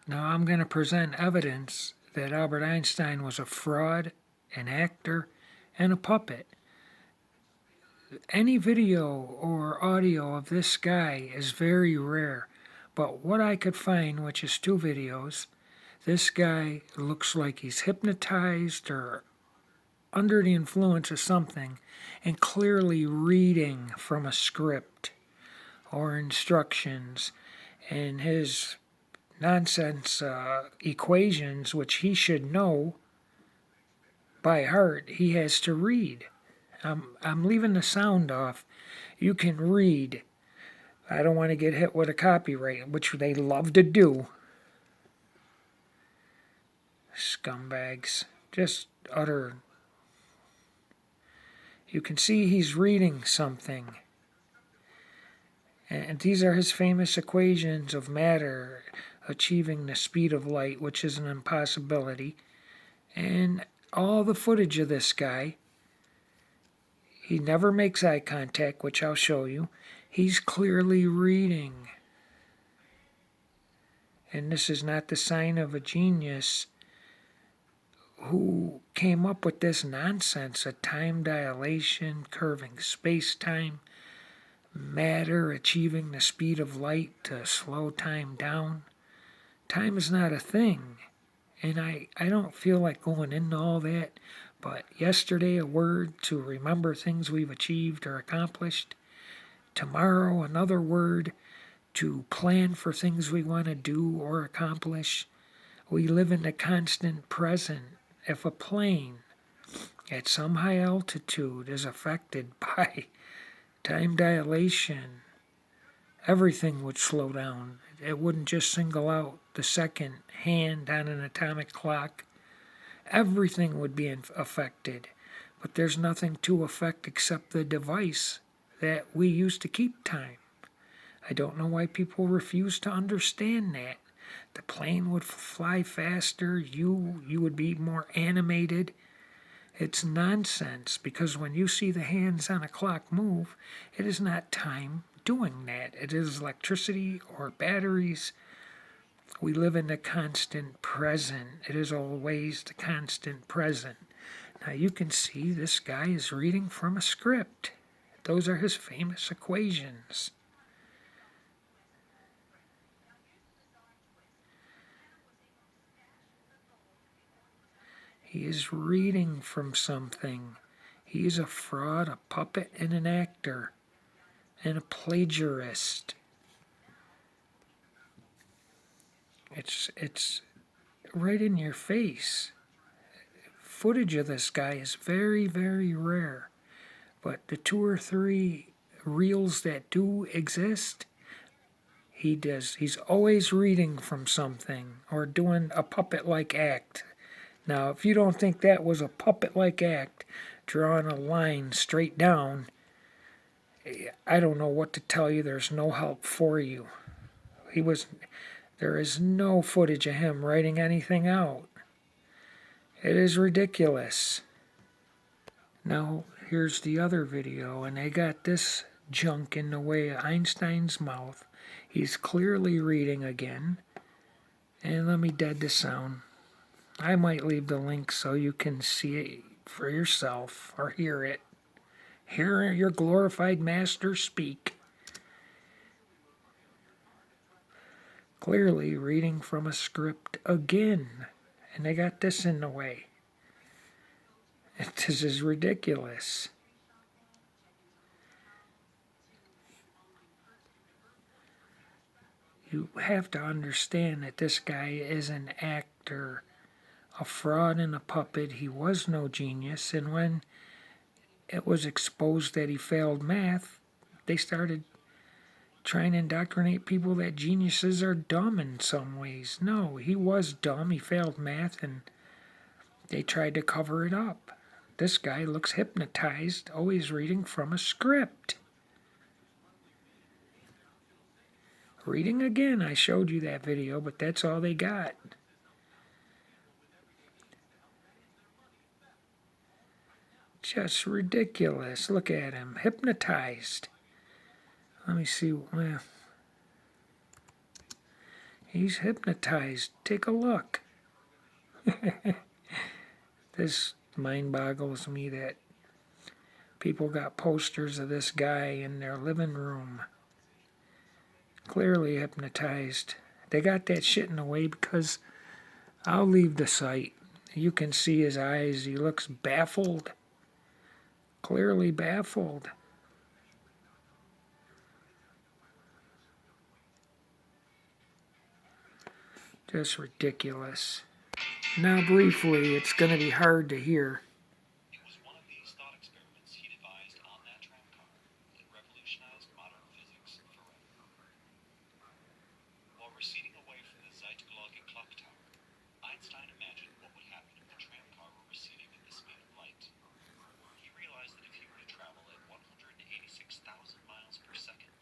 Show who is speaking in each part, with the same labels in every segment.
Speaker 1: Now I'm going to present evidence that Albert Einstein was a fraud, an actor, and a puppet. Any video or audio of this guy is very rare, but what I could find, which is 2 videos, this guy looks like he's hypnotized or under the influence of something and clearly reading from a script or instructions, and his nonsense equations, which he should know by heart, he has to read. I'm leaving the sound off. You can read. I don't want to get hit with a copyright, which they love to do. Scumbags. Just utter. You can see he's reading something. And these are his famous equations of matter achieving the speed of light, which is an impossibility. And all the footage of this guy, he never makes eye contact, which I'll show you. He's clearly reading. And this is not the sign of a genius who came up with this nonsense of time dilation, curving space-time, matter achieving the speed of light to slow time down. Time is not a thing, and I don't feel like going into all that, but yesterday a word to remember things we've achieved or accomplished. Tomorrow another word to plan for things we want to do or accomplish. We live in the constant present. If a plane at some high altitude is affected by time dilation, everything would slow down. It wouldn't just single out the second hand on an atomic clock. Everything would be affected. But there's nothing to affect except the device that we use to keep time. I don't know why people refuse to understand that. The plane would fly faster, you would be more animated. It's nonsense, because when you see the hands on a clock move, it is not time doing that. It is electricity or batteries. We live in the constant present. It is always the constant present. Now you can see this guy is reading from a script. Those are his famous equations. He is reading from something. He is a fraud, a puppet, and an actor, and a plagiarist. It's right in your face. Footage of this guy is very, very rare, but the 2 or 3 reels that do exist, he's always reading from something or doing a puppet-like act. Now, if you don't think that was a puppet-like act, drawing a line straight down, I don't know what to tell you. There's no help for you. There is no footage of him writing anything out. It is ridiculous. Now, here's the other video, and they got this junk in the way of Einstein's mouth. He's clearly reading again. And let me dead the sound. I might leave the link so you can see it for yourself or hear it. Hear your glorified master speak. Clearly reading from a script again. And they got this in the way. This is ridiculous. You have to understand that this guy is an actor, a fraud and a puppet. He was no genius, and when it was exposed that he failed math, they started trying to indoctrinate people that geniuses are dumb in some ways. No, he was dumb. He failed math, and they tried to cover it up. This guy looks hypnotized, always reading from a script. Reading again, I showed you that video, but that's all they got. Just ridiculous. Look at him, hypnotized. Let me see. Well, He's hypnotized. Take a look. This mind boggles me that people got posters of this guy in their living room. Clearly hypnotized. They got that shit in the way because I'll leave the site. You can see his eyes. He looks baffled. Clearly baffled. Just ridiculous. Now, briefly, it's going to be hard to hear.
Speaker 2: It was one of these thought experiments he devised on that tram car that revolutionized modern physics forever. While receding away from the Zeitgleiche clock tower, Einstein imagined what would happen if the tram car were receding at the speed of light. He realized that if he were to travel at 186,000 miles per second,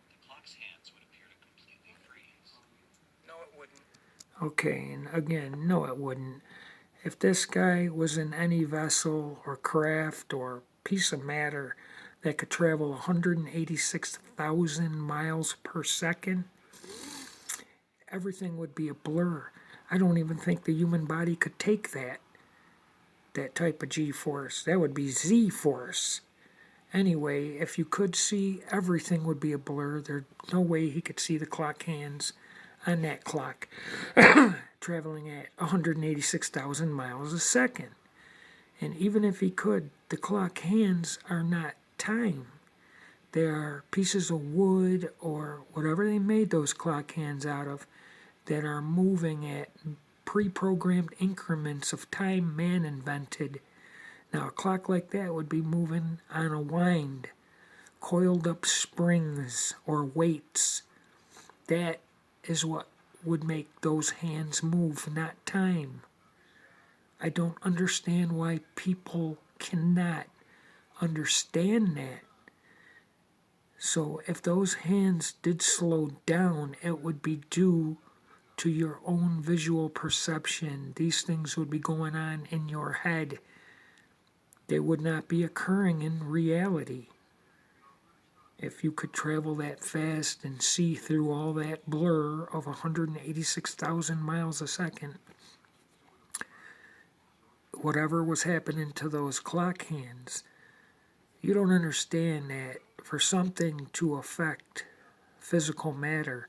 Speaker 2: the clock's hands would appear to completely freeze.
Speaker 1: No, it wouldn't. Okay, and again, no, it wouldn't. If this guy was in any vessel or craft or piece of matter that could travel 186,000 miles per second, everything would be a blur. I don't even think the human body could take that type of G-force. That would be Z-force. Anyway, if you could see, everything would be a blur. There's no way he could see the clock hands on that clock traveling at 186,000 miles a second. And even if he could, the clock hands are not time. They are pieces of wood or whatever they made those clock hands out of that are moving at pre-programmed increments of time man invented. Now, a clock like that would be moving on a wind, coiled up springs or weights. That is what would make those hands move, not time. I don't understand why people cannot understand that. So if those hands did slow down, it would be due to your own visual perception. These things would be going on in your head. They would not be occurring in reality. If you could travel that fast and see through all that blur of 186,000 miles a second, whatever was happening to those clock hands, you don't understand that for something to affect physical matter,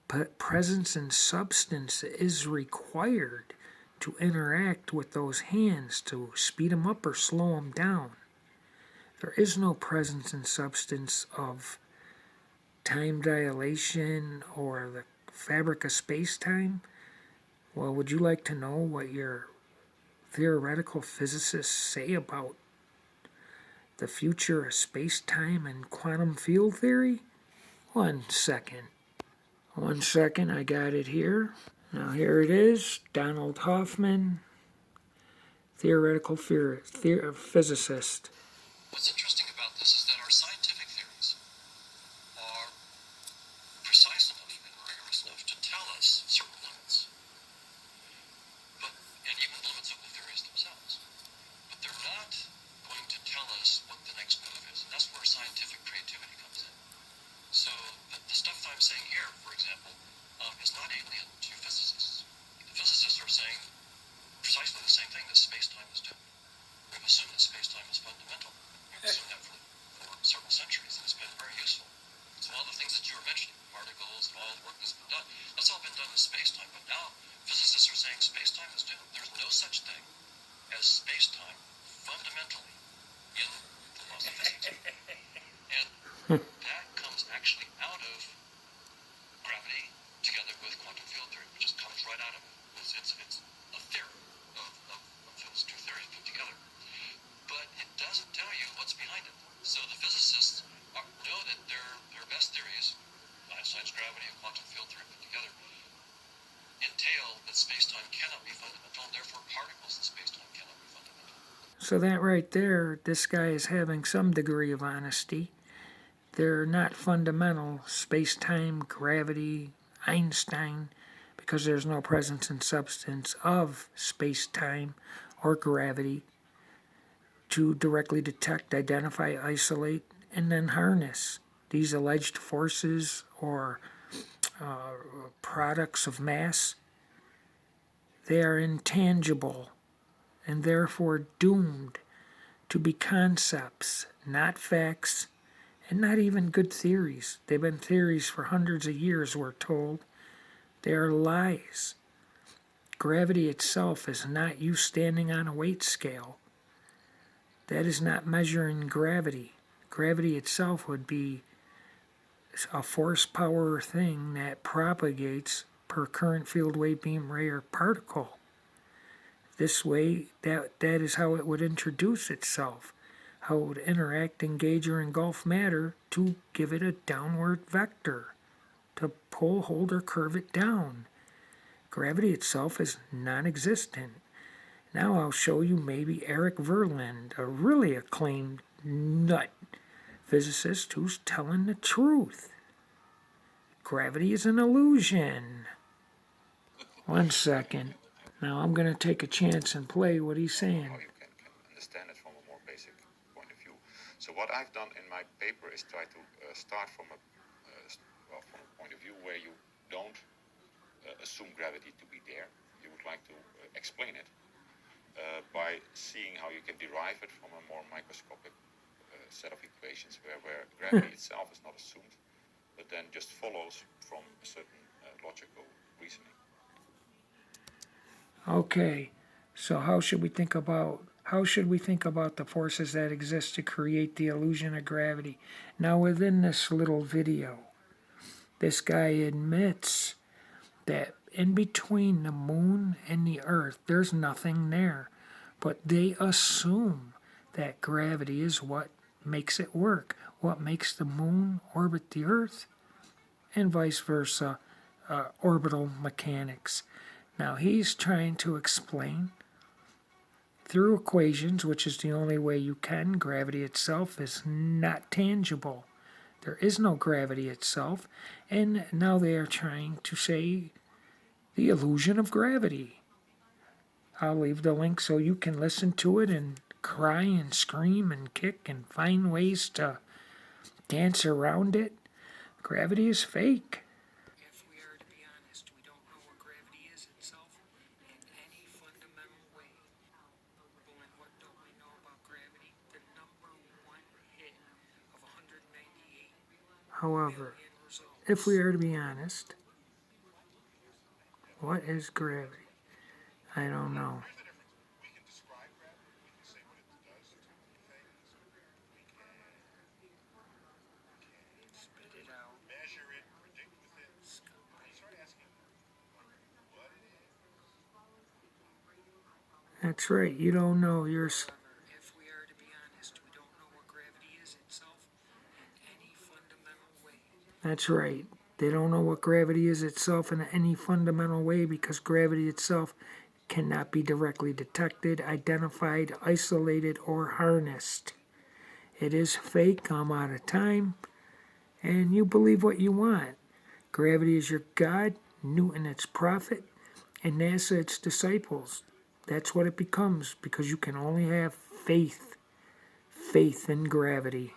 Speaker 1: but presence and substance is required to interact with those hands to speed them up or slow them down. There is no presence and substance of time dilation or the fabric of space-time. Well, would you like to know what your theoretical physicists say about the future of space-time and quantum field theory? 1 second. 1 second, I got it here. Now here it is, Donald Hoffman, theoretical physicist.
Speaker 2: What's interesting about this is that our scientific theories are precise enough and rigorous enough to tell us certain limits, and even the limits of the theories themselves. But they're not going to tell us what the next move is, and that's where scientific creativity comes in. So the stuff that I'm saying here, for example, is not alien to physicists. The physicists are saying precisely the same thing that space-time is doing. We've assumed that space-time is fundamental. We've assumed that for several centuries, and it's been very useful. So all the things that you were mentioning, particles and all the work that's been done, that's all been done in space-time. But now physicists are saying space-time is doomed. There's no such thing as space-time fundamentally in the laws of physics. And that comes actually out of gravity together with quantum field theory, which just comes right out of it. It's a theory of those two theories put together. But it doesn't tell you what's behind it. So the physicists know that their best theories, Einstein's gravity and quantum field theory put together, entail that space-time cannot be fundamental, and therefore particles in space-time cannot be fundamental.
Speaker 1: So that right there, this guy is having some degree of honesty. They're not fundamental, space-time, gravity, Einstein, because there's no presence and substance of space-time or gravity to directly detect, identify, isolate, and then harness these alleged forces or products of mass, they are intangible and therefore doomed to be concepts, not facts, and not even good theories. They've been theories for hundreds of years, we're told. They are lies. Gravity itself is not you standing on a weight scale. That is not measuring gravity. Gravity itself would be a force power thing that propagates per current field wave beam ray or particle. This way, that is how it would introduce itself, how it would interact, engage, or engulf matter to give it a downward vector, to pull, hold, or curve it down. Gravity itself is non-existent. Now I'll show you maybe Eric Verland, a really acclaimed nut physicist who's telling the truth. Gravity is an illusion. 1 second. Now I'm going to take a chance and play what he's saying.
Speaker 3: How you can understand it from a more basic point of view. So what I've done in my paper is try to start from a point of view where you don't assume gravity to be there. You would like to explain it by seeing how you can derive it from a more microscopic set of equations where gravity itself is not assumed, but then just follows from a certain logical reasoning.
Speaker 1: Okay, so how should we think about the forces that exist to create the illusion of gravity? Now within this little video, this guy admits that in between the moon and the earth, there's nothing there. But they assume that gravity is what makes it work, what makes the moon orbit the earth, and vice versa, orbital mechanics. Now he's trying to explain through equations, which is the only way you can. Gravity itself is not tangible. There is no gravity itself. And now they are trying to say the illusion of gravity. I'll leave the link so you can listen to it and cry and scream and kick and find ways to dance around it. Gravity is fake. If we are to be honest, we don't know what gravity is itself in any fundamental way. Well, and what don't we know about gravity? The number one hit of 198. However, if we are to be honest, what is gravity? I don't know.
Speaker 3: We can describe gravity, we can say what it does to things, we can
Speaker 1: Spit it out.
Speaker 3: measure it, predict with it. Start asking what it is.
Speaker 1: That's right, you don't know. If we are to be honest, we don't know what gravity is itself in any fundamental way. That's right. They don't know what gravity is itself in any fundamental way because gravity itself cannot be directly detected, identified, isolated, or harnessed. It is fake. I'm out of time. And you believe what you want. Gravity is your God, Newton its prophet, and NASA its disciples. That's what it becomes because you can only have faith in gravity.